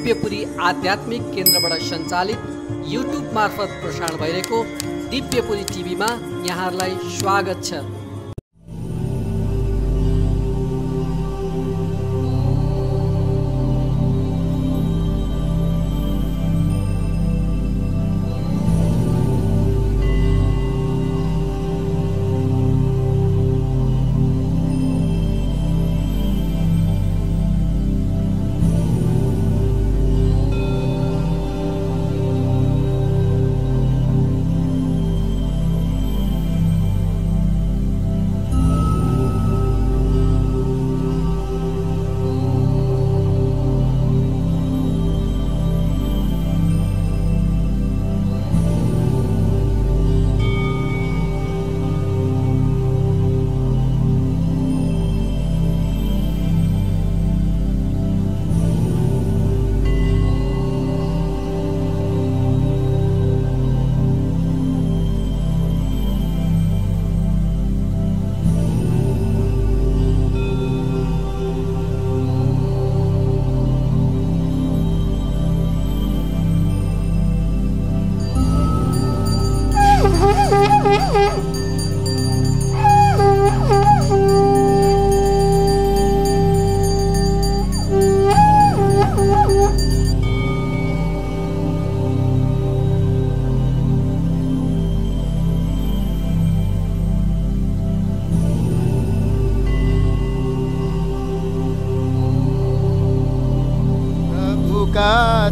दिव्यपुरी आध्यात्मिक केन्द्रबाट सञ्चालित युट्युब मार्फत प्रसारण भइरहेको दिव्यपुरी टिभीमा यहाँहरूलाई स्वागत छ।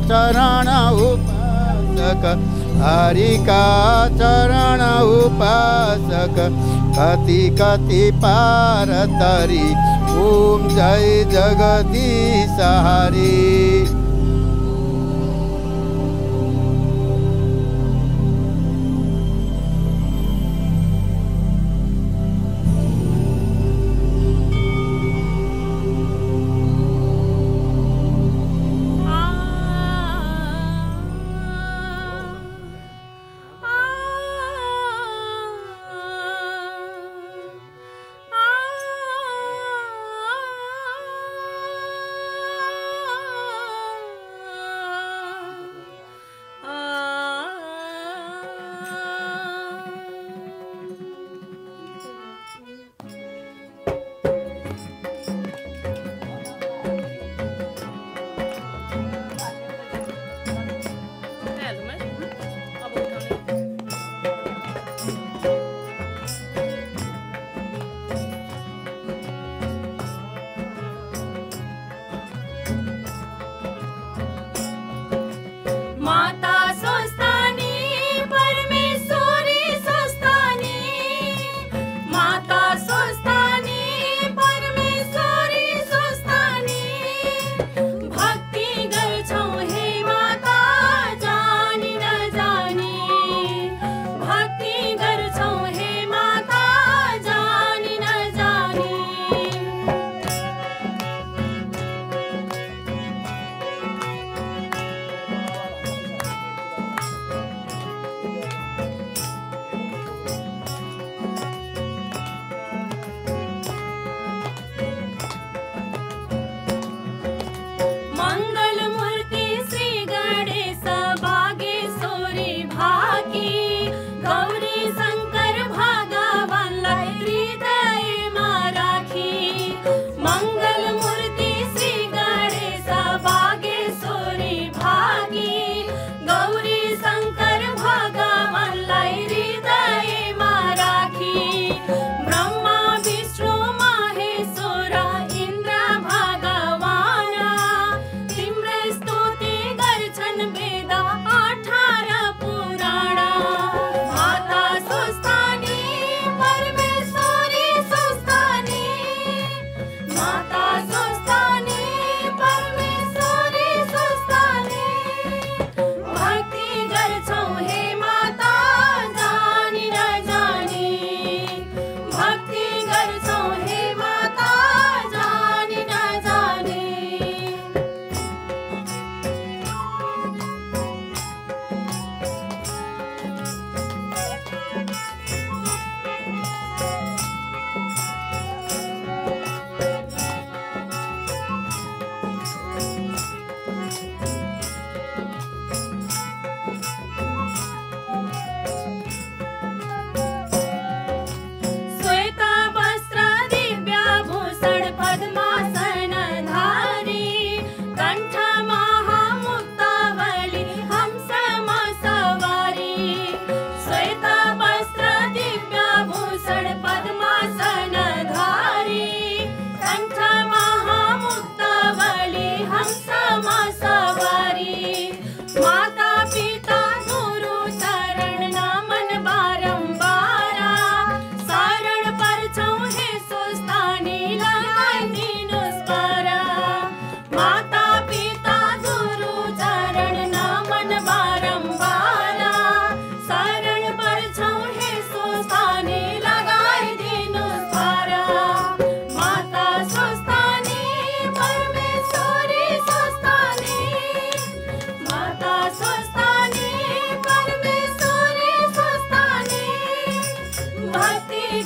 चरण उपासक हरि का चरण उपासक कति कति पार तरी ओम जय जगदीश हरि।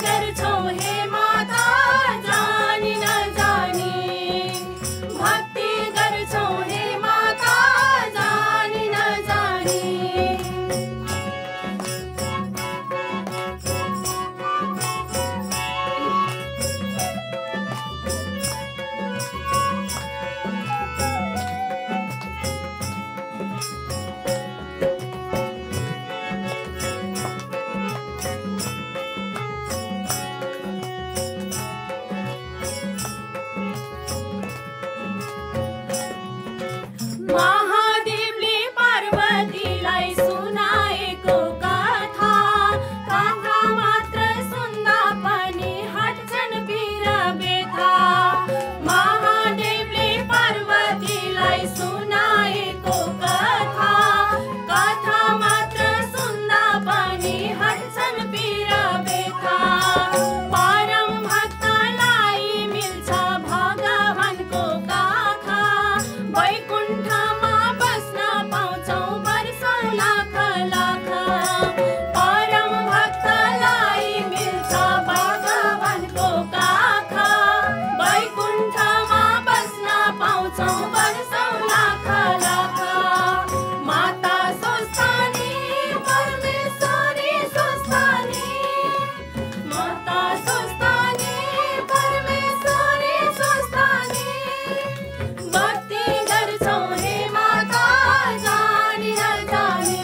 गर्छौ हे माता जानी नजानी भक्ति गर्छौ हे माता जानी नजानी महादेवले पार्वतीलाई सुनाएको कथा कथा मात्र सुन्दा पनि हट्छन् पीर व्यथा महादेवले पार्वतीलाई सुनाएको कथा कथा मात्र सुन्दा पनि हट्छन् पीर व्यथा परम भक्तलाई मिल्छ भगवानको काखा वैकुण्ठमा बस्न पाउँछौ वर्षौं लाख लाख परम भक्तलाई मिल्छ भगवानको काखा वैकुण्ठमा बस्न पाउँछौ वर्षौं लाख लाख माता स्वस्थानी परमेश्वरी स्वस्थानी माता स्वस्थानी परमेश्वरी स्वस्थानी भक्ति गर्छौ हे माता जानी नजानी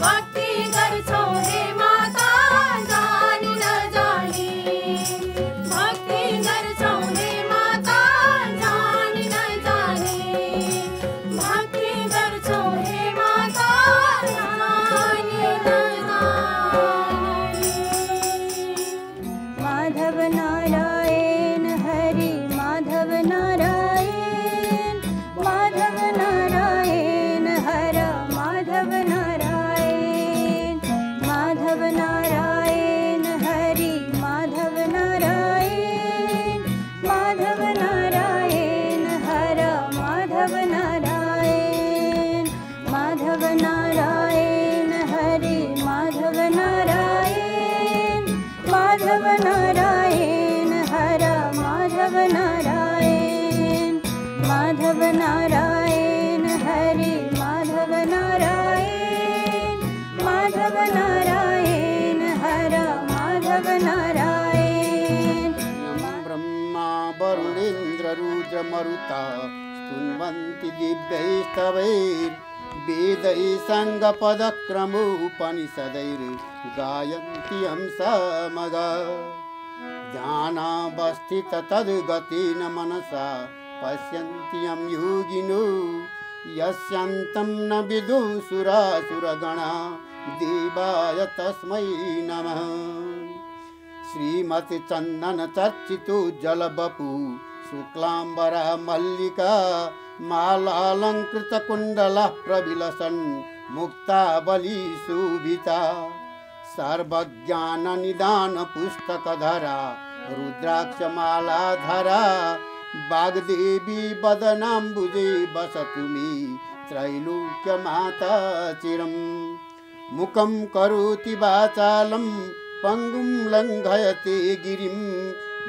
भक्ति गर्छौ हे माता जानी नजानी भक्ति गर्छौ हे माता जानी नजानी भक्ति गर्छौ हे माता जानी नजानी माधव नारायण हरि माधव नारायण माधव नारायण हर माधव नारायण माधव नारायण हरि माधव नारायण माधव नारायण हर माधव नारायण माधव नारायण हरि माधव नारायण माधव नारायण हर माधव नारायण माधव नारायण हरि माधव नारायण माधव नारायण हर माधव नारायण ब्रह्मा वरुणेन्द्र रुद्र मरुता स्तुन्वन्ति दिव्यैस्तवैर् वेदैः साङ्गपदक्रमोपनिषदैर् गायन्ति हंसमगा ध्यानावस्थित तद्गतेन मनसा पश्यन्ति यं योगिनो यस्यान्तं न विदुषुरासुरगणा देवाय तस्मै नमः श्रीमती चन्दन चर्चितो जलबपु शुक्लाम्बरा मल्लिका मालालङ्कृत कुण्डलः प्रविलसन् मुक्तावली शोभिता सर्वज्ञान निदान पुस्तकधरा रुद्राक्षमालाधरा वाग्देवी वदनाम्बुजे वसतु मे त्रैलोक्यमाता चिरम् मुखं करोति वाचालं पङ्गुं लङ्घयते गिरिं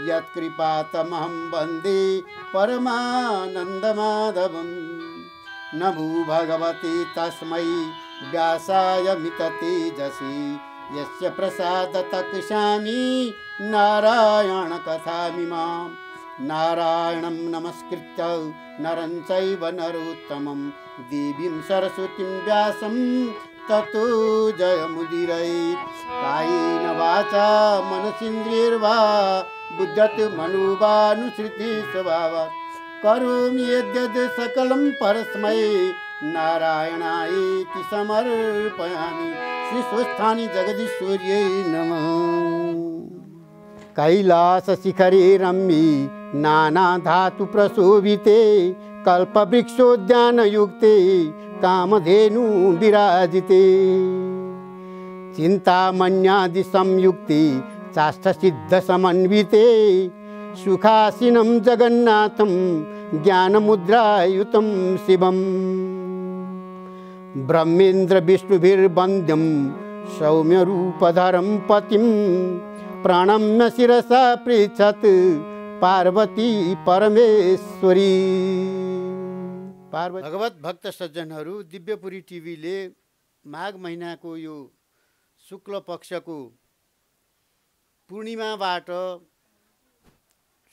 यत्कृपातमहं वन्दे परमानन्दमाधवम् नमो भगवते तस्मै व्यासाय मिततेजसे यस्य प्रसादतः कषामि नारायण कथामिमाम् नारायणं नमस्कृत्य नरं चैव नरोत्तमं देवीं सरस्वतीं व्यासं ततो जयमुदीरयेत् कायेन वाचा मनसेन्द्रियैर्वा बुद्ध्यत्मनोवानुसृति स्वभावात् करोमि यद्यद् सकलं परस्मै नारायणायेति समर्पयामि। श्री स्वस्थानी जगदीश्वर्यै नमः। कैलास शिखरे रम्ये नाना धातु प्रशोभिते कल्पवृक्षोद्यानयुक्ते कामधेनु विराजिते चिन्तामण्यादि संयुक्ते चाष्टसिद्ध समन्विते सुखासीनं जगन्नाथं ज्ञानमुद्रायुतं शिवम् ब्रह्मेन्द्र विष्णुभिर्वन्द्यं सौम्यरूपधरं पतिं प्रणम्य शिरसा पृच्छत् पार्वती परमेश्वरी। भगवत भक्त सज्जनहरू, दिव्यपुरी टिभीले माघ महिनाको यो शुक्ल पक्षको पूर्णिमाबाट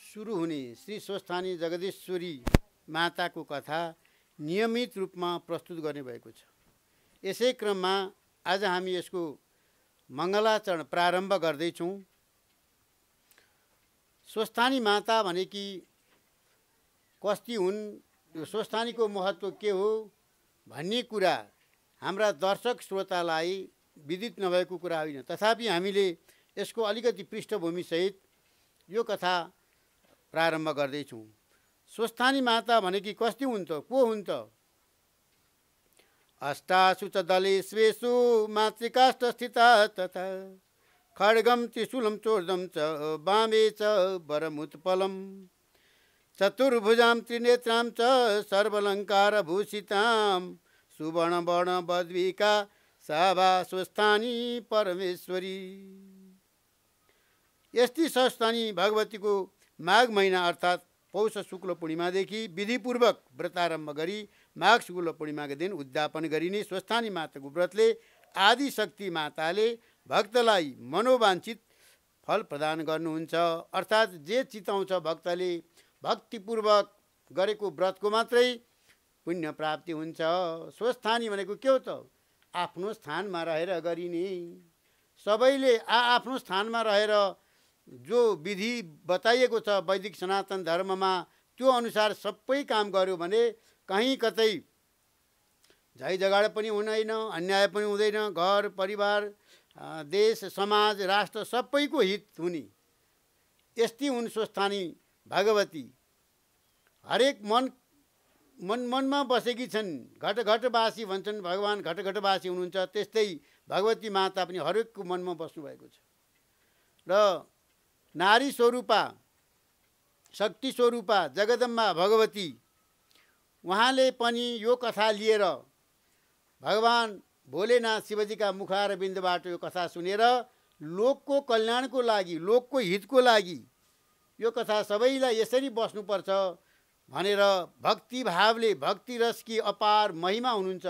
सुरु हुने श्री स्वस्थानी जगदीश्वरी माताको कथा नियमित रूपमा प्रस्तुत गर्ने भएको छ। यसै क्रममा आज हामी यसको मङ्गलाचरण प्रारम्भ गर्दैछौँ। स्वस्थानी माता भनेकी कस्ती हुन्, यो स्वस्थानीको महत्त्व के हो भन्ने कुरा हाम्रा दर्शक श्रोतालाई विदित नभएको कुरा होइन। तथापि हामीले यसको अलिकति पृष्ठभूमिसहित यो कथा प्रारम्भ गर्दैछौँ। स्वस्थानी माता भनेकी कस्ती हुन् त, को हुन् त? अष्टासु च दलेष्वेषु मातृकाष्ठ स्थिता तथा खड्गम त्रिशूलं चोर्दं च वामे च वरमुत्पलम् चतुर्भुजां त्रिनेत्रां च सर्वालङ्कारभूषितां सुवर्णवर्ण बद्विका सा वा स्वस्थानी परमेश्वरी। यस्ती स्वस्थानी भगवतीको माघ महिना अर्थात् पौष शुक्ल पूर्णिमादेखि विधिपूर्वक व्रत आरम्भ गरी माघ शुक्ल पूर्णिमाको दिन उद्यापन गरिने स्वस्थानी माताको व्रतले आदिशक्ति माताले भक्तलाई मनोवाञ्छित फल प्रदान गर्नुहुन्छ। अर्थात् जे चिताउँछ भक्तले भक्तिपूर्वक गरेको व्रतको मात्रै पुण्य प्राप्ति हुन्छ। स्वस्थानी भनेको के हो त? आफ्नो स्थानमा रहेर गरिने, सबैले आफ्नो स्थानमा रहेर जो विधि बताइएको छ वैदिक सनातन धर्ममा त्यो अनुसार सबै काम गर्यो भने कहीँ कतै झै झगडा पनि हुँदैन, अन्याय पनि हुँदैन, घर परिवार देश समाज राष्ट्र सबैको हित हुने। यस्ती हुन् स्वस्थानी भगवती। हरेक मनमा बसेकी छन्। घटघटवासी भन्छन्, भगवान् घटघटवासी हुनुहुन्छ। त्यस्तै भगवती माता पनि हरेकको मनमा बस्नुभएको छ। र नारी स्वरूपा शक्ति स्वरूपा जगदम्बा भगवती उहाँले पनि यो कथा लिएर भगवान् भोलेनाथ शिवजीका मुखारविन्दबाट यो कथा सुनेर लोकको कल्याणको लागि, लोकको हितको लागि यो कथा सबैलाई यसरी बस्नुपर्छ भनेर भक्तिभावले, भक्ति रसकी अपार महिमा हुनुहुन्छ।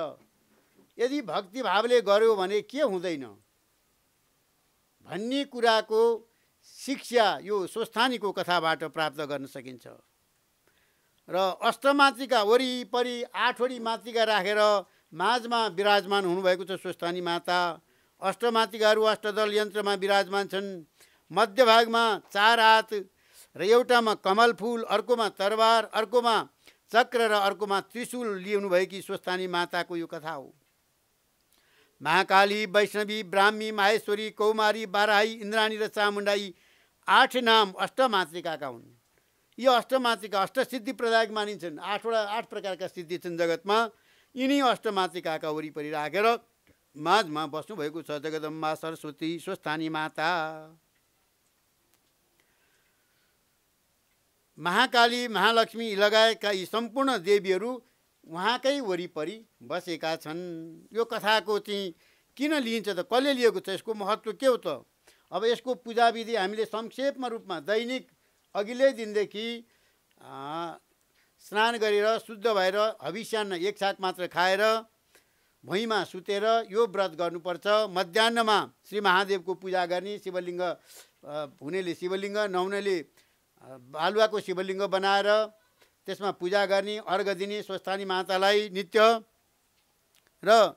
यदि भक्तिभावले गर्यो भने के हुँदैन भन्ने कुराको शिक्षा यो स्वस्थानीको कथाबाट प्राप्त गर्न सकिन्छ। र अष्टमातृका वरिपरि 8वटी मातृका राखेर माझमा विराजमान हुनुभएको छ स्वस्थानी माता। अष्टमातृकाहरू अष्टदल यन्त्रमा विराजमान छन्। मध्यभागमा 4 हात र एउटामा कमल फूल, अर्कोमा तरबार, अर्कोमा चक्र र अर्कोमा त्रिशूल लिनुभएकी स्वस्थानी माताको यो कथा हो। महाकाली, वैष्णवी, ब्राह्मी, माहेश्वरी, कौमारी, बाराही, इन्द्राणी र चामुण्डाई 8 नाम अष्टमातृकाका हुन्। यी अष्टमातृका अष्टसिद्धि प्रदायक मानिन्छन्। 8 प्रकारका सिद्धि छन् जगतमा। यिनी अष्टमातृकाका वरिपरि राखेर माझमा बस्नुभएको छ जगदम्बा सरस्वती स्वस्थानी माता। महाकाली, महालक्ष्मी लगायतका यी सम्पूर्ण देवीहरू उहाँकै वरिपरि बसेका छन्। यो कथाको चाहिँ किन लिइन्छ त, कसले लिएको छ, यसको महत्त्व के हो त? अब यसको पूजाविधि हामीले संक्षेपमा रूपमा दैनिक अघिल्लै दिनदेखि स्नान गरेर शुद्ध भएर हविष्यान्न 1 छाक मात्र खाएर भुइँमा सुतेर यो व्रत गर्नुपर्छ। मध्याह्नमा श्री महादेवको पूजा गर्ने, शिवलिङ्ग हुनेले शिवलिङ्ग, नहुनेले बालुवाको शिवलिङ्ग बनाएर त्यसमा पूजा गर्ने, अर्घ दिने स्वस्थानी मातालाई नित्य। र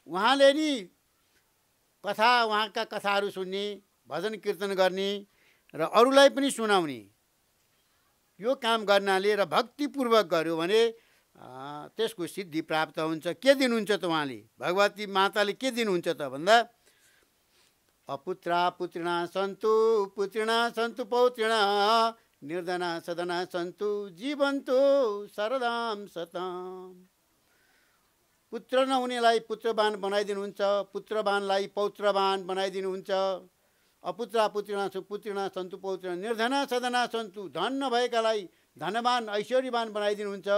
उहाँले नि कथा, उहाँका कथाहरू सुन्ने, भजन कीर्तन गर्ने र अरूलाई पनि सुनाउने यो काम गर्नाले र भक्तिपूर्वक गर्यो भने त्यसको सिद्धि प्राप्त हुन्छ। के दिनुहुन्छ त उहाँले? भगवती माताले के दिनुहुन्छ त भन्दा अपुत्रा पुत्रिणा सन्तु, पुत्रिणा सन्तु पौत्रिणा, निर्धना सदना सन्तु, जीवन्तु शरदां सताम्। पुत्र नहुनेलाई पुत्रवान बनाइदिनुहुन्छ, पुत्रवानलाई पौत्रवान बनाइदिनुहुन्छ। अपुत्रा पुत्रिणा पुत्रिणा सन्तु पौत्रिणा, निर्धना सदना सन्तु, धन नभएकालाई धनवान ऐश्वर्यवान बनाइदिनुहुन्छ।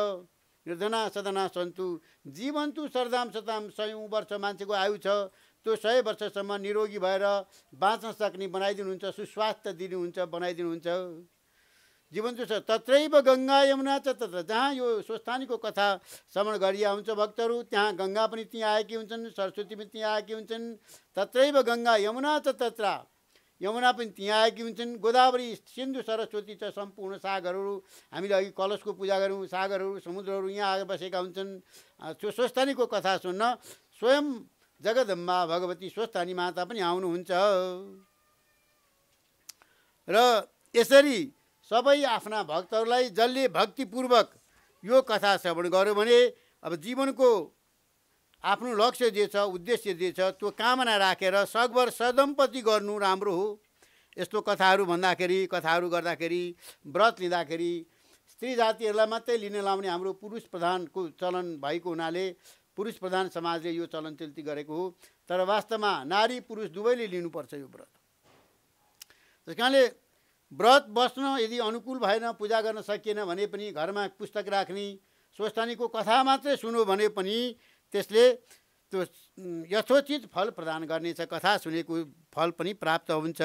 निर्धना सदना सन्तु, जीवन्तु शरदां सताम्, 100 वर्ष मान्छेको आयु छ त्यो 100 वर्षसम्म निरोगी भएर बाँच्न सक्ने बनाइदिनुहुन्छ, सुस्वास्थ्य दिनुहुन्छ, बनाइदिनुहुन्छ। जीवन जो छ तत्रैव गङ्गा यमुना च तत्र, जहाँ यो स्वस्थानीको कथा श्रवण गरिया हुन्छ भक्तहरू, त्यहाँ गङ्गा पनि त्यहाँ आएकी हुन्छन्, सरस्वती पनि त्यहाँ आएकी हुन्छन्। तत्रैव गङ्गा यमुना च तत्र, यमुना पनि त्यहाँ आएकी हुन्छन्। गोदावरी सिन्धु सरस्वती छ सम्पूर्ण सागरहरू, हामीले अघि कलशको पूजा गऱ्यौँ, सागरहरू समुद्रहरू यहाँ आएर बसेका हुन्छन्। त्यो स्वस्थानीको कथा सुन्न स्वयं जगदम्बा भगवती स्वस्थानी माता पनि आउनुहुन्छ। र यसरी सबै आफ्ना भक्तहरूलाई जसले भक्तिपूर्वक यो कथा श्रवण गर्यो भने अब जीवनको आफ्नो लक्ष्य जे छ, उद्देश्य जे छ, त्यो कामना राखेर सकभर सदम्पति गर्नु राम्रो हो। यस्तो कथाहरू भन्दाखेरि, कथाहरू गर्दाखेरि, व्रत लिँदाखेरि स्त्री जातिहरूलाई मात्रै लिन लाउने हाम्रो पुरुष प्रधानको चलन भएको हुनाले पुरुष प्रधान समाजले यो चलन चल्ती गरेको हो। तर वास्तवमा नारी पुरुष दुवैले लिनुपर्छ यो व्रत। त्यस कारणले व्रत बस्न यदि अनुकूल भएन, पूजा गर्न सकिएन भने पनि घरमा पुस्तक राख्ने, स्वस्थानीको कथा मात्रै सुन्यो भने पनि त्यसले त्यो यथोचित फल प्रदान गर्नेछ। कथा सुनेको फल पनि प्राप्त हुन्छ।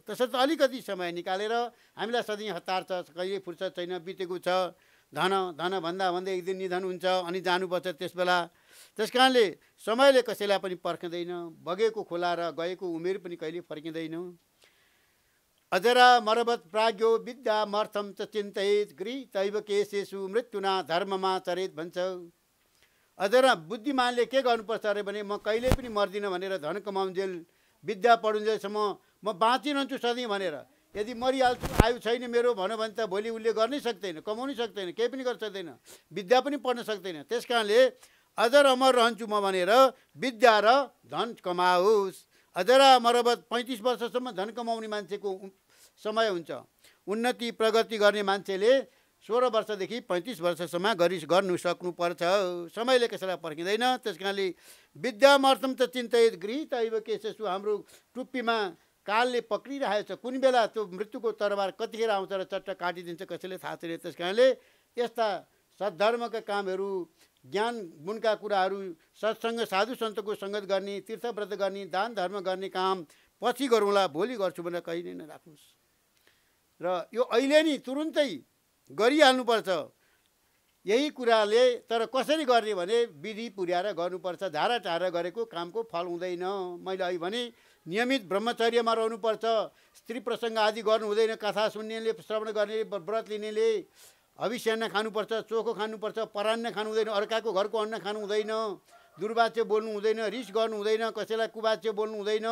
त्यसर्थ अलिकति समय निकालेर, हामीलाई सधैँ हतार छ, कहिले फुर्सद छैन, बितेको छ, धन भन्दा भन्दै एक दिन निधन हुन्छ अनि जानुपर्छ त्यस बेला। त्यस कारणले समयले कसैलाई पनि पर्खँदैन, बगेको खोला र गएको उमेर पनि कहिले फर्किँदैन। अजरा मरबत प्राज्ञो विद्या मर्थम च चिन्तयेत गृहीतैव केशेषु मृत्युना धर्ममा चरेत भन्छ। अजरा बुद्धिमानले के गर्नुपर्छ अरे भने म कहिले पनि मर्दिनँ भनेर धन कमाउन्जेल, विद्या पढुन्जेलसम्म म बाँचिरहन्छु सधैँ भनेर, यदि मरिहाल्छु आयु छैन मेरो भन्यो भने त भोलि उसले गर्नै सक्दैन, कमाउनै सक्दैन, केही पनि गर्न सक्दैन, विद्या पनि पढ्न सक्दैन। त्यस कारणले अजर अमर रहन्छु म भनेर विद्या र धन कमाओस्। अजरा मरबत 35 वर्षसम्म धन कमाउने मान्छेको समय हुन्छ। उन्नति प्रगति गर्ने मान्छेले 16 वर्षदेखि 35 वर्षसम्म गर्नु सक्नुपर्छ। समयले कसैलाई पर्खिँदैन। त्यस कारणले विद्यामर्थम त चिन्तयेत गृहीतैव केशेषु, हाम्रो टुप्पीमा कालले पक्रिरहेको छ, कुन बेला त्यो मृत्युको तरबार कतिखेर आउँछ र चट्ट काटिदिन्छ कसैले थाहा छैन। त्यस कारणले यस्ता सद्धर्मका कामहरू, ज्ञान गुणका कुराहरू, सत्सङ्ग साधु सन्तको सङ्गत गर्ने, तीर्थव्रत गर्ने, दान धर्म गर्ने काम पछि गरौँला, भोलि गर्छु भनेर कहिले नै नराख्नुहोस्। र यो अहिले नि तुरुन्तै गरिहाल्नुपर्छ यही कुराले। तर कसरी गर्ने भने विधि पुर्याएर गर्नुपर्छ। झारा टारा गरेको कामको फल हुँदैन। मैले अहिले भने नियमित ब्रह्मचर्यमा रहनुपर्छ। स्त्री प्रसङ्ग आदि गर्नु हुँदैन। कथा सुन्नेले, श्रवण गर्ने, व्रत लिनेले हविष्यान्न खानुपर्छ, चोखो खानुपर्छ, परान्न खानु हुँदैन, अर्काको घरको अन्न खानु हुँदैन, दुर्वाच्य बोल्नु हुँदैन, रिस गर्नु हुँदैन, कसैलाई कुवाच्य बोल्नु हुँदैन,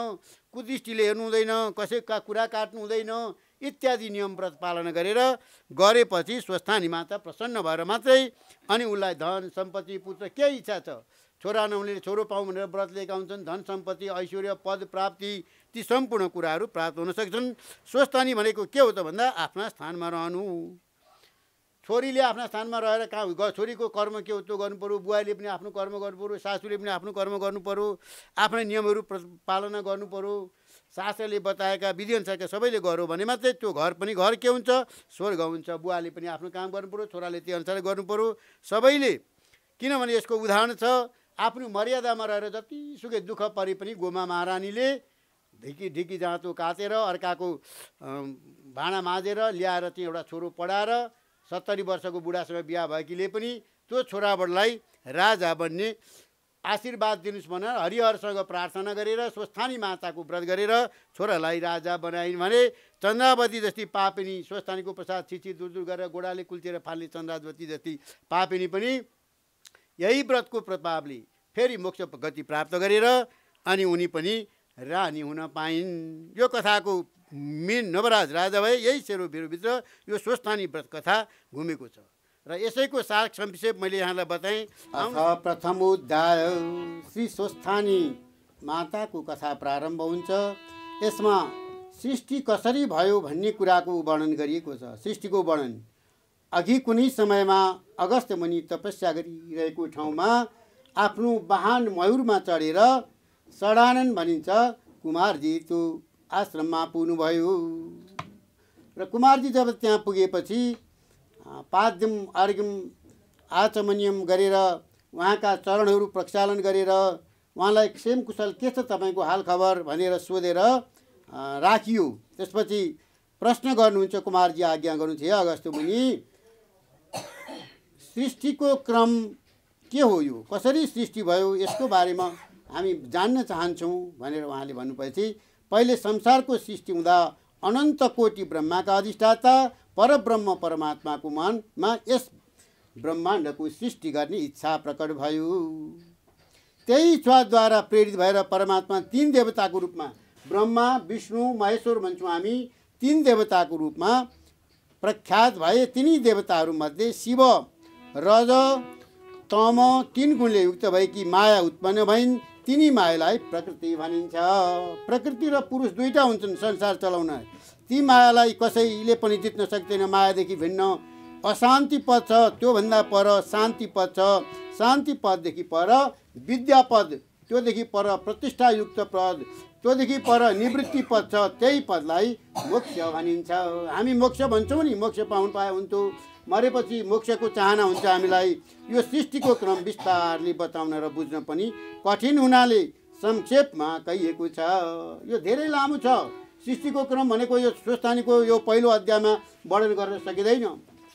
कुदृष्टिले हेर्नु हुँदैन, कसैका कुरा काट्नु हुँदैन इत्यादि नियम व्रत पालन गरेपछि स्वस्थानी माता प्रसन्न भएर मात्रै अनि उसलाई धन सम्पत्ति पुत्र के इच्छा छ, छोरा नहुनेले छोरो पाउँ भनेर व्रत लिएका हुन्छन्, धन सम्पत्ति ऐश्वर्य पद प्राप्ति ती सम्पूर्ण कुराहरू प्राप्त हुन सक्छन्। स्वस्थानी भनेको के हो त भन्दा आफ्ना स्थानमा रहनु। छोरीले आफ्ना स्थानमा रहेर कहाँ, छोरीको कर्म के हो त्यो गर्नु पऱ्यो, बुवाले पनि आफ्नो कर्म गर्नु पऱ्यो, सासूले पनि आफ्नो कर्म गर्नु पऱ्यो, आफ्नै नियमहरू पालना गर्नु पऱ्यो, शास्त्रले बताएका विधिअनुसारका सबैले गर्यो भने मात्रै त्यो घर पनि घर के हुन्छ, स्वर्ग हुन्छ। बुवाले पनि आफ्नो काम गर्नु पऱ्यो, छोराले त्यो अनुसार गर्नु पऱ्यो सबैले। किनभने यसको उदाहरण छ, आफ्नो मर्यादामा रहेर जतिसुकै दुःख परे पनि गोमा महारानीले ढिकी जाँतो काटेर अर्काको भाँडा माझेर ल्याएर चाहिँ एउटा छोरो पढाएर 70 वर्षको बुढासँग बिहा भएकीले पनि त्यो छोराबटलाई राजा बन्ने आशीर्वाद दिनुहोस् भनेर हरिहरसँग प्रार्थना गरेर स्वस्थानी माताको व्रत गरेर छोरालाई राजा बनाइन् भने चन्द्रावती जस्ती पापिनी, स्वस्थानीको प्रसाद छिची दूर दूर गरेर गोडाले कुल्चेर फाल्ने चन्द्रावती जस्ती पापिनी पनि यही व्रतको प्रभावले फेरि मोक्ष गति प्राप्त गरेर अनि उनी पनि रानी हुन पाइन्। यो कथाको मेन नवराज राजा भए यही सेरोभित्र यो स्वस्थानी व्रत कथा घुमेको छ र यसैको सार संक्षेप मैले यहाँलाई बताएँ। प्रथम अध्याय श्री स्वस्थानी माताको कथा प्रारम्भ हुन्छ। यसमा सृष्टि कसरी भयो भन्ने कुराको वर्णन गरिएको छ। सृष्टिको वर्णन अघि कुनै समयमा अगस्त्य मुनि तपस्या गरिरहेको ठाउँमा आफ्नो वाहन मयूरमा चढेर षडानन भनिन्छ कुमारजी त्यो आश्रममा पुग्नुभयो र कुमारजी जब त्यहाँ पुगेपछि पाद्यम अर्घ्यम आचमनियम गरेर उहाँका चरणहरू प्रक्षालन गरेर उहाँलाई क्षेम कुशल के छ तपाईँको हालखबर भनेर सोधेर राखियो। त्यसपछि प्रश्न गर्नुहुन्छ कुमारजी, आज्ञा गर्नुहुन्छ। हे अगस्त्य मुनि, सृष्टिको क्रम के हो, यो कसरी सृष्टि भयो, यसको बारेमा हामी जान्न चाहन्छौँ भनेर उहाँले भन्नुपछि पहिले संसारको सृष्टि हुँदा अनन्त कोटि ब्रह्माका अधिष्ठाता परब्रह्म परमात्माको मनमा यस ब्रह्माण्डको सृष्टि गर्ने इच्छा प्रकट भयो। त्यही इच्छाद्वारा प्रेरित भएर परमात्मा तीन देवताको रूपमा, ब्रह्मा विष्णु महेश्वर भन्छौँ हामी, तीन देवताको रूपमा प्रख्यात भए। तिनी देवताहरूमध्ये शिव रज तम तीन गुणले युक्त भएकी माया उत्पन्न भइन्। तिनी मायालाई प्रकृति भनिन्छ। प्रकृति र पुरुष दुईटा हुन्छन् संसार चलाउन। ती मायालाई कसैले पनि जित्न सक्दैन। मायादेखि भिन्न अशान्ति पद छ, त्योभन्दा पर शान्ति पद छ। शान्ति पददेखि पर विद्या पद, त्योदेखि पर प्रतिष्ठायुक्त पद, त्योदेखि पर निवृत्ति पद छ। त्यही पदलाई मोक्ष भनिन्छ। हामी मोक्ष भन्छौँ नि, मोक्ष पाउनु पाए हुन्थ्यो। मरेपछि मोक्षको चाहना हुन्छ हामीलाई। यो सृष्टिको क्रम विस्तारले बताउन र बुझ्न पनि कठिन हुनाले संक्षेपमा कहिएको छ। यो धेरै लामो छ। सृष्टिको क्रम भनेको यो स्वस्थानीको यो पहिलो अध्यायमा वर्णन गर्न सकिँदैन,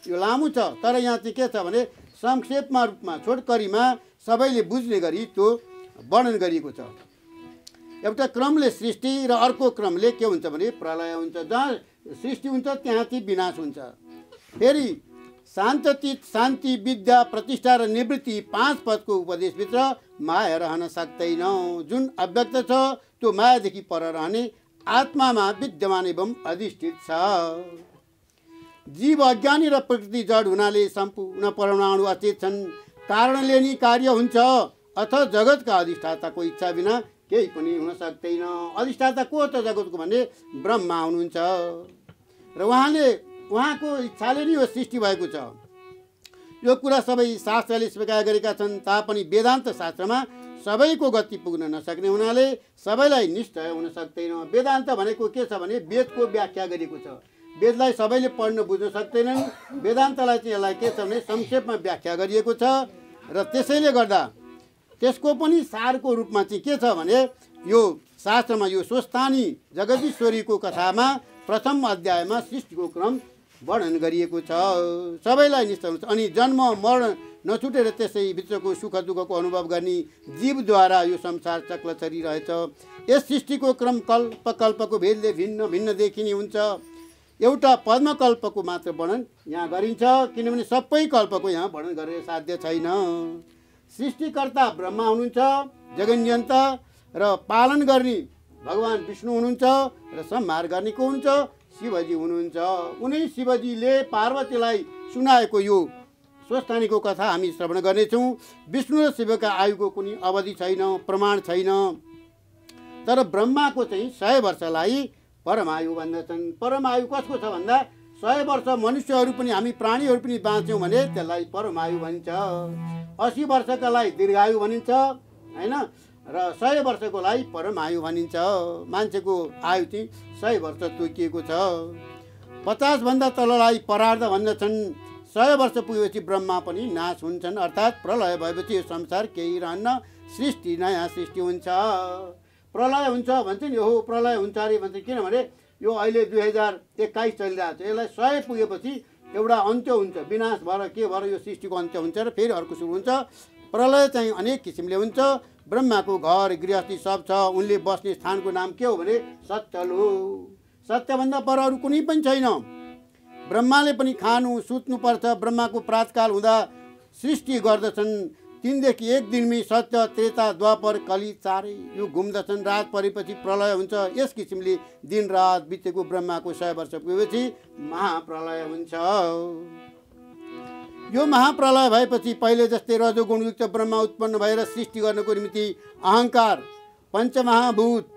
यो लामो छ। तर यहाँ चाहिँ के छ भने संक्षेपमा रूपमा छोटकरीमा सबैले बुझ्ने गरी त्यो वर्णन गरिएको छ। एउटा क्रमले सृष्टि र अर्को क्रमले के हुन्छ भने प्रलय हुन्छ। जहाँ सृष्टि हुन्छ त्यहाँ चाहिँ विनाश हुन्छ। फेरि शान्तचित, शान्ति, विद्या, प्रतिष्ठा र निवृत्ति पाँच पदको उपदेशभित्र माया रहन सक्दैन। जुन अव्यक्त छ त्यो मायादेखि पर रहने आत्मामा विद्यमान एवं अधिष्ठित छ। जीव अज्ञानी र प्रकृति जड हुनाले सम्पूर्ण परमाणु अचेत छन्। कारणले नि कार्य हुन्छ, अथ जगतका अधिष्ठाताको इच्छा बिना केही पनि हुन सक्दैन। अधिष्ठाता को त जगतको भने ब्रह्मा हुनुहुन्छ र उहाँको इच्छाले नै यो सृष्टि भएको छ। यो कुरा सबै शास्त्रले स्वीकार गरेका छन्। तापनि वेदान्त शास्त्रमा सबैको गति पुग्न नसक्ने हुनाले सबैलाई निश्चय हुन सक्दैन। वेदान्त भनेको के छ भने वेदको व्याख्या गरेको छ। वेदलाई सबैले पढ्न बुझ्न सक्दैनन्। वेदान्तलाई चाहिँ यसलाई के छ भने संक्षेपमा व्याख्या गरिएको छ र त्यसैले गर्दा त्यसको पनि सारको रूपमा चाहिँ के छ भने यो शास्त्रमा यो स्वस्थानी जगदीश्वरीको कथामा प्रथम अध्यायमा सृष्टिको क्रम वर्णन गरिएको छ। सबैलाई निश्चय हुन्छ। अनि जन्म मरण नछुटेर त्यसै भित्रको सुख दुःखको अनुभव गर्ने जीवद्वारा यो संसार चक्र चलिरहेछ। यस सृष्टिको क्रम कल्प कल्पको भेदले भिन्न भिन्न देखिने हुन्छ। एउटा पद्मकल्पको मात्र वर्णन यहाँ गरिन्छ, किनभने सबै कल्पको यहाँ वर्णन गरेर साध्य छैन। सृष्टिकर्ता ब्रह्मा हुनुहुन्छ, जगन्यन्ता र पालन गर्ने भगवान् विष्णु हुनुहुन्छ र संहार गर्ने को हुन्छ शिवजी हुनुहुन्छ। उनी शिवजीले पार्वतीलाई सुनाएको यो स्वस्थानीको कथा हामी श्रवण गर्नेछौँ। विष्णु र शिवका आयुको कुनै अवधि छैन, प्रमाण छैन। तर ब्रह्माको चाहिँ 100 वर्षलाई परमायु भन्दछन्। परमायु कसको छ भन्दा 100 वर्ष मनुष्यहरू पनि हामी प्राणीहरू पनि बाँच्यौँ भने त्यसलाई परमायु भनिन्छ। 80 वर्षकालाई दीर्घायु भनिन्छ हैन, र 100 वर्षको लागि परमायु भनिन्छ। मान्छेको आयु चाहिँ 100 वर्ष तोकिएको छ। 50 भन्दा तललाई परार्ध भन्दछन्। 100 वर्ष पुगेपछि ब्रह्मा पनि नाश हुन्छन्, अर्थात् प्रलय भएपछि यो संसार केही रहन्न, सृष्टि नयाँ सृष्टि हुन्छ। प्रलय हुन्छ भन्छ नि, हो प्रलय हुन्छ अरे भन्छ। किनभने यो अहिले 2021 चलिरहेको छ। यसलाई 100 पुगेपछि एउटा अन्त्य हुन्छ, विनाश भएर के भएर यो सृष्टिको अन्त्य हुन्छ र फेरि अर्को सुरु हुन्छ। प्रलय चाहिँ अनेक किसिमले हुन्छ। ब्रह्माको घर गृहस्थी सब छ। उनले बस्ने स्थानको नाम के हो भने सत्तल हो। सत्यभन्दा पर अरू कुनै पनि छैन। ब्रह्माले पनि खानु सुत्नु पर्छ। ब्रह्माको प्रातकाल हुँदा सृष्टि गर्दछन्। 3 देखि 1 दिनमै सत्य, त्रेता, द्वापर, कली चारै यो घुम्दछन्। रात परेपछि प्रलय हुन्छ। यस किसिमले दिन रात बितेको ब्रह्माको 100 वर्ष पुगेपछि महाप्रलय हुन्छ। यो महाप्रलय भएपछि पहिले जस्तै रजोगुणयुक्त ब्रह्मा उत्पन्न भएर सृष्टि गर्नको निम्ति अहङ्कार, पञ्चमहाभूत,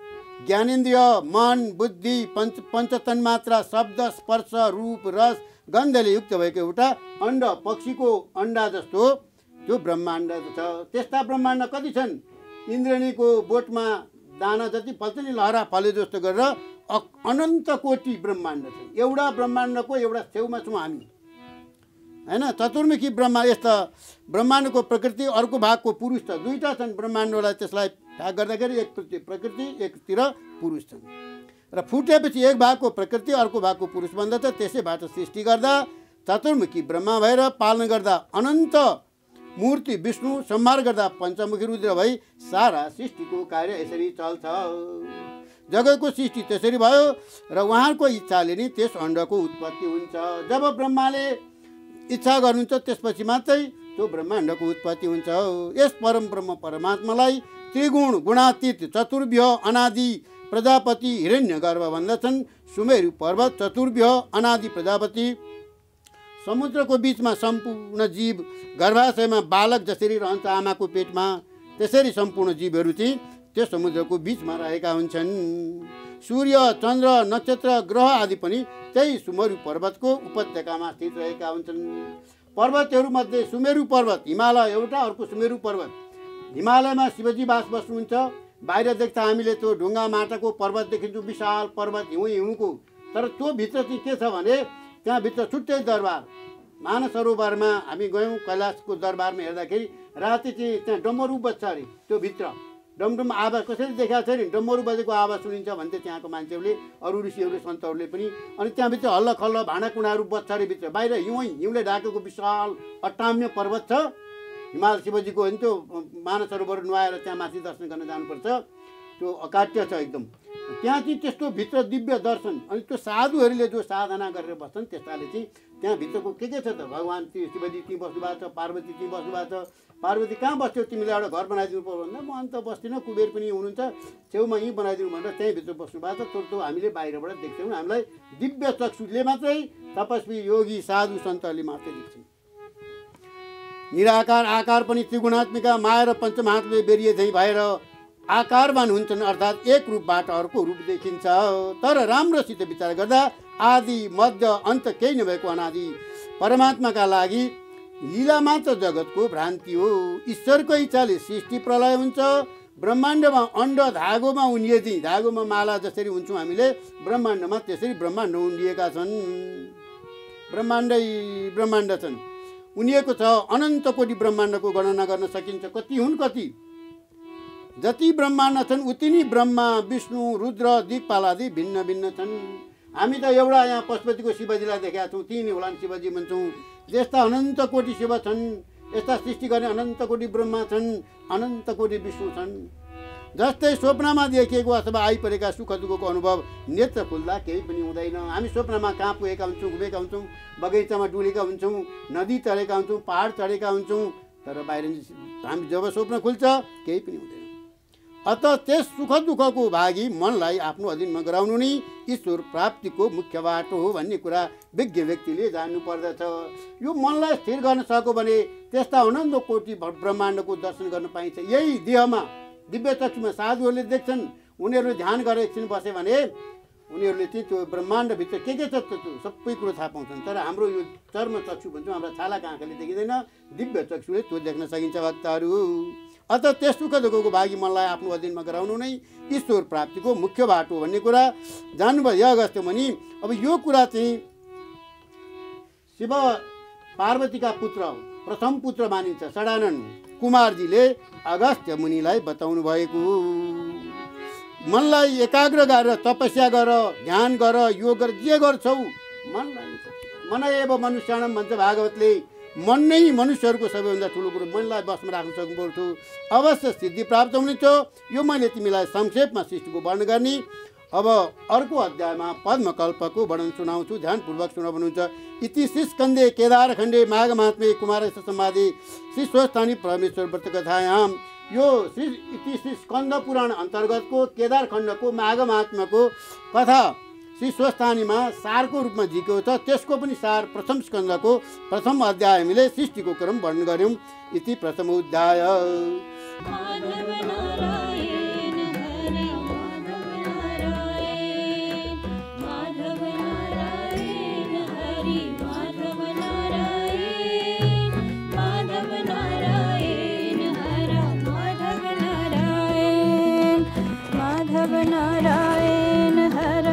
ज्ञानेन्द्रिय, मन, बुद्धि, पञ्चतन्मात्रा, शब्द, स्पर्श, रूप, रस, गन्धले युक्त भएको एउटा अण्ड, पक्षीको अण्डा जस्तो त्यो ब्रह्माण्ड छ। त्यस्ता ब्रह्माण्ड कति छन्? इन्द्रणीको बोटमा दाना जति फल्छ नि, लहरा फले जस्तो गरेर अनन्त कोटि ब्रह्माण्ड छ। एउटा ब्रह्माण्डको एउटा छेउमा छौँ हामी हैन। चतुर्मुखी ब्रह्मा, यस्ता ब्रह्माण्डको प्रकृति अर्को भागको पुरुष छ। दुईटा छन् ब्रह्माण्डलाई, त्यसलाई भाग गर्दाखेरि एकतिर प्रकृति एकतिर पुरुष छन् र फुटेपछि एक भागको प्रकृति अर्को भागको पुरुष बन्दछ। त्यसैबाट सृष्टि गर्दा चतुर्मुखी ब्रह्मा भएर पालन गर्दा अनन्त मूर्ति विष्णु संहार गर्दा पञ्चमुखी रुद्र भई सारा सृष्टिको कार्य यसरी चल्छ। जगतको सृष्टि त्यसरी भयो र उहाँको इच्छाले नै त्यस अण्डको उत्पत्ति हुन्छ। जब ब्रह्माले इच्छा गर्नुहुन्छ त्यसपछि मात्रै त्यो ब्रह्माण्डको उत्पत्ति हुन्छ। यस परम ब्रह्म परमात्मालाई त्रिगुण गुणातीत चतुर्व्यूह अनादि प्रजापति हिरण्यगर्भ भन्दछन्। सुमेरु पर्वत चतुर्व्यूह अनादि प्रजापति, समुद्रको बिचमा सम्पूर्ण जीव, गर्भाशयमा बालक जसरी रहन्छ आमाको पेटमा त्यसरी सम्पूर्ण जीवहरू चाहिँ त्यो समुद्रको बिचमा रहेका हुन्छन्। सूर्य चन्द्र नक्षत्र ग्रह आदि पनि त्यही सुमेरु पर्वतको उपत्यकामा स्थित रहेका हुन्छन्। पर्वतहरूमध्ये सुमेरु पर्वत हिमालय एउटा, अर्को सुमेरु पर्वत। हिमालयमा शिवजी बास बस्नुहुन्छ। बाहिर देख्दा हामीले त्यो ढुङ्गा माटाको पर्वत देखिन्छौँ, विशाल पर्वत हिउँको। तर त्यो भित्र चाहिँ के छ भने त्यहाँभित्र छुट्टै दरबार। मानसरोवरमा हामी गयौँ, कैलाशको दरबारमा हेर्दाखेरि राति चाहिँ त्यहाँ डमरू बज्छ अरे। त्यो भित्र डमडम आवाज कसरी देखाएको छ नि, डमरू बजेको आवाज सुनिन्छ भन्थे त्यहाँको मान्छेहरूले, अरू ऋषिहरूले सन्तहरूले पनि। अनि त्यहाँभित्र हल्ला खल्ला भाँडाकुँडाहरू बज्छ अरे भित्र। बाहिर हिउँले ढाकेको विशाल अटाम्य पर्वत छ हिमाल शिवजीको। होइन त्यो मानसरोवर नुहाएर त्यहाँ माथि दर्शन गर्न जानुपर्छ। त्यो अकाट्य छ एकदम। त्यहाँ चाहिँ त्यस्तो भित्र दिव्य दर्शन। अनि त्यो साधुहरूले जो साधना गरेर बस्छन् त्यस्ताले चाहिँ त्यहाँभित्रको के छ त, भगवान् शिवजी ती बस्नु भएको छ, पार्वती ती बस्नु भएको छ। पार्वती कहाँ बस्थ्यौ, तिमीले एउटा घर बनाइदिनु पर्यो भन्दा म अन्त बस्दिनँ, कुबेर पनि हुनुहुन्छ छेउमा यहीँ बनाइदिनु भनेर त्यहीँभित्र बस्नु भएको छ। त्यो हामीले बाहिरबाट देख्छौँ। हामीलाई दिव्य चक्षुले मात्रै तपस्वी योगी साधु सन्तहरूले मात्रै देख्छौँ। निराकार आकार पनि त्रिगुणात्मिका माया र पञ्चमहात्मले बेरिए झैँ भएर आकारवान हुन्छन्, अर्थात् एक रूपबाट अर्को रूप देखिन्छ। तर राम्रोसित विचार गर्दा आदि मध्य अन्त केही नभएको अनादि परमात्माका लागि लीला मात्र जगतको भ्रान्ति हो। ईश्वरको इच्छाले सृष्टि प्रलय हुन्छ। ब्रह्माण्डमा अण्ड धागोमा उनिएदेखि, धागोमा माला जसरी हुन्छौँ हामीले, ब्रह्माण्डमा त्यसरी ब्रह्माण्ड उनिएका छन्। ब्रह्माण्ड छन्, उनिएको छ। अनन्त कोटि ब्रह्माण्डको गणना गर्न सकिन्छ। कति हुन्, कति जति ब्रह्माण्ड छन् उति नै ब्रह्मा विष्णु रुद्र दिक्पाल आदि भिन्न भिन्न छन्। हामी त एउटा यहाँ पशुपतिको शिवजीलाई देखेका छौँ, ती नै होलान् शिवजी भन्छौँ। यस्ता अनन्त कोटि शिव छन्, यस्ता सृष्टि गर्ने अनन्त कोटि ब्रह्मा छन्, अनन्त कोटि विष्णु छन्। जस्तै स्वप्नमा देखिएको अथवा आइपरेका सुख दुःखको अनुभव नेत्र खुल्दा केही पनि हुँदैन। हामी स्वप्नमा कहाँ पुगेका हुन्छौँ, घुमेका हुन्छौँ, बगैँचामा डुलेका हुन्छौँ, नदी चढेका हुन्छौँ, पहाड चढेका हुन्छौँ। तर बाहिर हामी जब स्वप्न खुल्छ केही पनि हुँदैन। अत त्यस सुख दुःखको भागी मनलाई आफ्नो अधीनमा गराउनु नै ईश्वर प्राप्तिको मुख्य बाटो हो भन्ने कुरा विज्ञ व्यक्तिले जान्नु पर्दछ। यो मनलाई स्थिर गर्न सक्यो भने त्यस्ता अनन्त कोटि ब्रह्माण्डको दर्शन गर्न पाइन्छ। यही देहमा दिव्य चक्षुमा साधुहरूले देख्छन्। उनीहरूले ध्यान गरेर एकछिन बसे भने उनीहरूले चाहिँ त्यो ब्रह्माण्डभित्र के छ त्यो सबै कुरो थाहा पाउँछन्। तर हाम्रो यो चर्म चक्षु भन्छौँ, हाम्रो छालाको आँखाले देखिँदैन, दिव्य चक्षुले त्यो देख्न सकिन्छ भक्तहरू। अत त्यस सुख दुःखको भागी मनलाई आफ्नो अधीनमा गराउनु नै ईश्वर प्राप्तिको मुख्य बाटो भन्ने कुरा जान्नुभयो अगस्त्य मुनि। अब यो कुरा चाहिँ शिव पार्वतीका पुत्र प्रथम पुत्र मानिन्छ षडानन कुमारजीले अगस्त्य मुनिलाई बताउनु भएको। मनलाई एकाग्र गरेर तपस्या गर, ध्यान गर, योग गर, जे गर्छौ मनलाई मनएव मनुष्याणम भन्छ भागवतले। मन नै मनुष्यहरूको सबैभन्दा ठुलो कुरो। मनलाई बसमा राख्न सक्नुपर्छ, अवश्य सिद्धि प्राप्त हुनेछ। यो मैले तिमीलाई संक्षेपमा सृष्टिको वर्णन गर्ने। अब अर्को अध्यायमा पद्मकल्पको वर्णन सुनाउँछु, ध्यानपूर्वक सुनाउनुहुन्छ। इति श्री स्कन्दे केदारखण्डे माघ महात्म्ये कुमारस्य संवादे श्री स्वस्थानी परमेश्वर व्रत कथायाम। यो इति श्री स्कन्द पुराण अन्तर्गतको केदारखण्डको माघ महात्म्यको कथा श्री स्वस्थानीमा सारको रूपमा झिकेको छ। त्यसको पनि सार प्रथम स्कन्धको प्रथम अध्याय हामीले सृष्टिको क्रम वर्णन गऱ्यौँ। इति प्रथम अध्याय। नारायण हर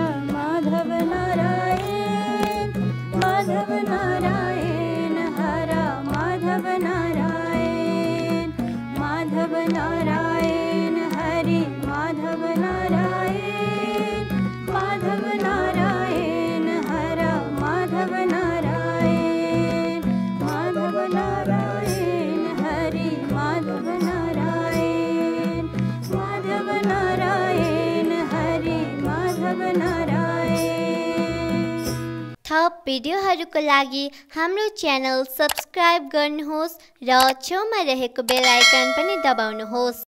थप भिडियोहरूको लागि हाम्रो च्यानल सब्स्क्राइब गर्नुहोस् र छेउमा रहेको बेल आइकन पनि दबाउनुहोस्।